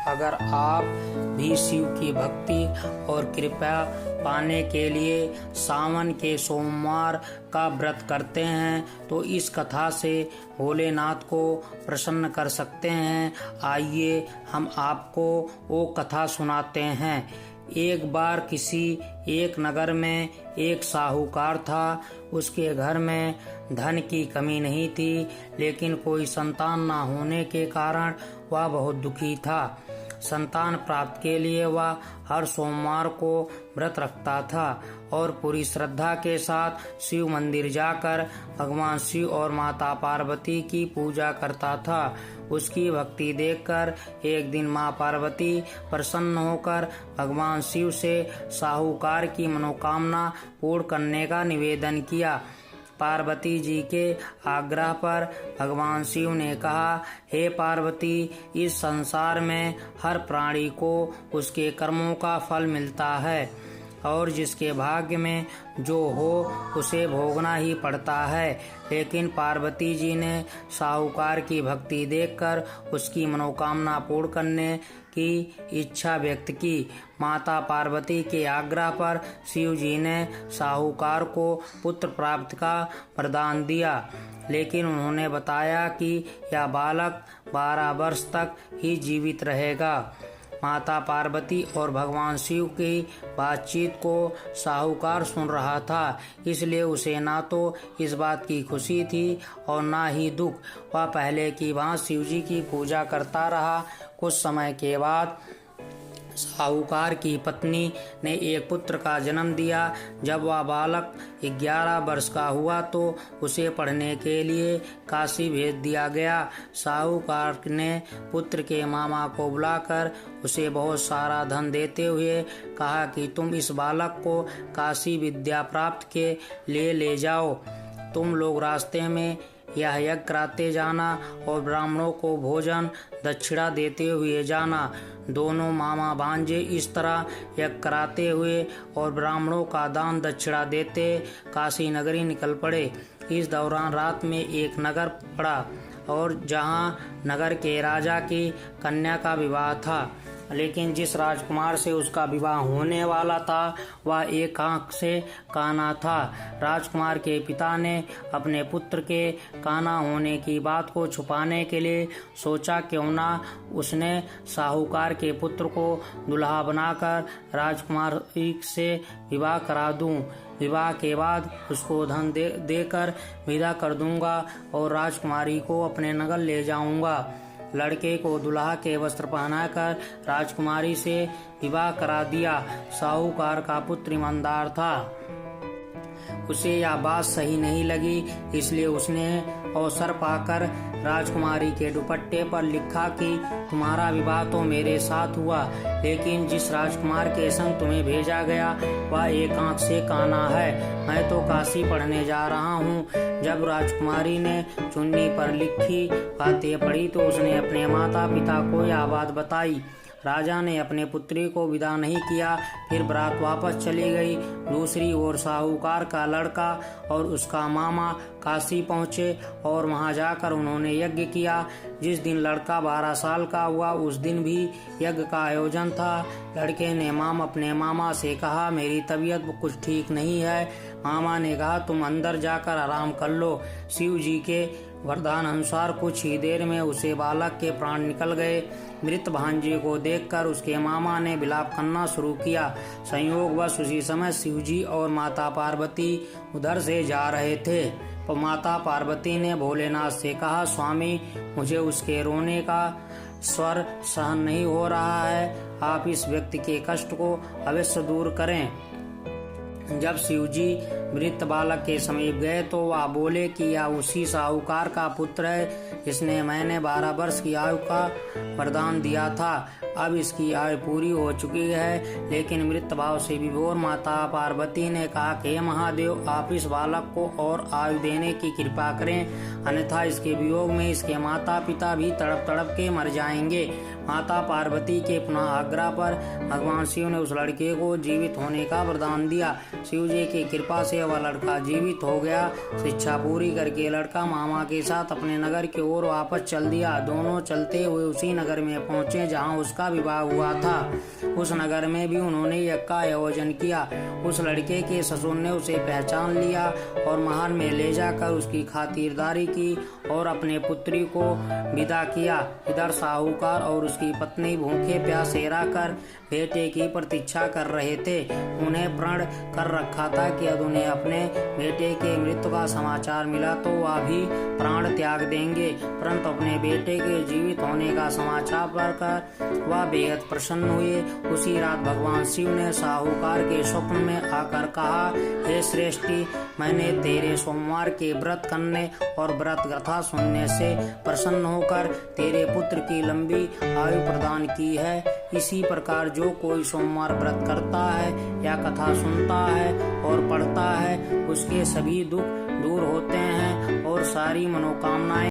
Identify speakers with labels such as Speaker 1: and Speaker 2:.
Speaker 1: अगर आप भी शिव की भक्ति और कृपा पाने के लिए सावन के सोमवार का व्रत करते हैं तो इस कथा से भोलेनाथ को प्रसन्न कर सकते हैं। आइए हम आपको वो कथा सुनाते हैं। एक बार किसी एक नगर में एक साहूकार था। उसके घर में धन की कमी नहीं थी, लेकिन कोई संतान न होने के कारण वह बहुत दुखी था। संतान प्राप्त के लिए वह हर सोमवार को व्रत रखता था और पूरी श्रद्धा के साथ शिव मंदिर जाकर भगवान शिव और माता पार्वती की पूजा करता था। उसकी भक्ति देखकर एक दिन मां पार्वती प्रसन्न होकर भगवान शिव से साहूकार की मनोकामना पूर्ण करने का निवेदन किया। पार्वती जी के आग्रह पर भगवान शिव ने कहा, हे पार्वती, इस संसार में हर प्राणी को उसके कर्मों का फल मिलता है और जिसके भाग्य में जो हो उसे भोगना ही पड़ता है। लेकिन पार्वती जी ने साहूकार की भक्ति देखकर उसकी मनोकामना पूर्ण करने की इच्छा व्यक्त की। माता पार्वती के आग्रह पर शिव जी ने साहूकार को पुत्र प्राप्त का वरदान दिया, लेकिन उन्होंने बताया कि यह बालक 12 वर्ष तक ही जीवित रहेगा। माता पार्वती और भगवान शिव की बातचीत को साहूकार सुन रहा था, इसलिए उसे ना तो इस बात की खुशी थी और ना ही दुख। वह पहले की भांति शिव जी की पूजा करता रहा। कुछ समय के बाद साहूकार की पत्नी ने एक पुत्र का जन्म दिया। जब वह बालक 11 वर्ष का हुआ तो उसे पढ़ने के लिए काशी भेज दिया गया। साहूकार ने पुत्र के मामा को बुलाकर उसे बहुत सारा धन देते हुए कहा कि तुम इस बालक को काशी विद्या प्राप्त के लिए ले जाओ। तुम लोग रास्ते में यह यज्ञ कराते जाना और ब्राह्मणों को भोजन दक्षिणा देते हुए जाना। दोनों मामा भांजे इस तरह यज्ञ कराते हुए और ब्राह्मणों का दान दक्षिणा देते काशी नगरी निकल पड़े। इस दौरान रात में एक नगर पड़ा और जहां नगर के राजा की कन्या का विवाह था, लेकिन जिस राजकुमार से उसका विवाह होने वाला था वह एक आंख से काना था। राजकुमार के पिता ने अपने पुत्र के काना होने की बात को छुपाने के लिए सोचा क्यों ना उसने साहूकार के पुत्र को दुल्हा बनाकर राजकुमार से विवाह करा दूं। विवाह के बाद उसको धन देकर विदा कर दूंगा और राजकुमारी को अपने नगर ले जाऊंगा। लड़के को दुल्हा के वस्त्र पहनाकर राजकुमारी से विवाह करा दिया। साहूकार का पुत्र ईमानदार था, उसे यह बात सही नहीं लगी, इसलिए उसने अवसर पाकर राजकुमारी के दुपट्टे पर लिखा कि तुम्हारा विवाह तो मेरे साथ हुआ, लेकिन जिस राजकुमार के संग तुम्हें भेजा गया वह एक आंख से काना है। मैं तो काशी पढ़ने जा रहा हूँ। जब राजकुमारी ने चुन्नी पर लिखी बातें पढ़ी तो उसने अपने माता पिता को यह बात बताई। राजा ने अपने पुत्री को विदा नहीं किया, फिर बारात वापस चली गई। दूसरी ओर साहूकार का लड़का और उसका मामा काशी पहुंचे और वहां जाकर उन्होंने यज्ञ किया। जिस दिन लड़का 12 साल का हुआ उस दिन भी यज्ञ का आयोजन था। लड़के ने अपने मामा से कहा, मेरी तबीयत कुछ ठीक नहीं है। मामा ने कहा, तुम अंदर जाकर आराम कर लो। शिव जी के वरदान अनुसार कुछ ही देर में उसे बालक के प्राण निकल गए। मृत भांजे को देखकर उसके मामा ने विलाप करना शुरू किया। संयोगवश उसी समय शिवजी और माता पार्वती उधर से जा रहे थे। तो माता पार्वती ने भोलेनाथ से कहा, स्वामी, मुझे उसके रोने का स्वर सहन नहीं हो रहा है। आप इस व्यक्ति के कष्ट को अवश्य दूर करें। जब शिवजी मृत बालक के समीप गए तो वह बोले कि यह उसी साहूकार का पुत्र है जिसने मैंने 12 वर्ष की आयु का वरदान दिया था। अब इसकी आयु पूरी हो चुकी है, लेकिन मृत भाव से विभोर माता पार्वती ने कहा कि हे महादेव, आप इस बालक को और आयु देने की कृपा करें, अन्यथा इसके वियोग में इसके माता पिता भी तड़प तड़प के मर जाएंगे। माता पार्वती के पुनः आग्रह पर भगवान शिव ने उस लड़के को जीवित होने का वरदान दिया। शिव जी की कृपा से वह लड़का जीवित हो गया। शिक्षा पूरी करके लड़का मामा के साथ अपने नगर की ओर वापस चल दिया। दोनों चलते हुए उसी नगर में पहुंचे जहां उसका विवाह हुआ था। उस नगर में भी उन्होंने यज्ञ का आयोजन किया। उस लड़के के ससुर ने उसे पहचान लिया और महल में ले जाकर उसकी खातिरदारी की और अपने पुत्री को विदा किया। इधर साहूकार और उसकी पत्नी भूखे प्यासे रहकर बेटे की प्रतीक्षा कर रहे थे। उन्हें प्रण कर रखा था कि यदि उन्हें अपने बेटे के मृत्यु का समाचार मिला तो वह भी प्राण त्याग देंगे, परंतु अपने बेटे के जीवित होने का समाचार पाकर वह बेहद प्रसन्न हुए। उसी रात भगवान शिव ने साहूकार के स्वप्न में आकर कहा, हे श्रेष्ठी, मैंने तेरे सोमवार के व्रत करने और व्रत कथा सुनने से प्रसन्न होकर तेरे पुत्र की लंबी आयु प्रदान की है। इसी प्रकार जो कोई सोमवार व्रत करता है या कथा सुनता है और पढ़ता है, उसके सभी दुख दूर होते हैं और सारी मनोकामनाएं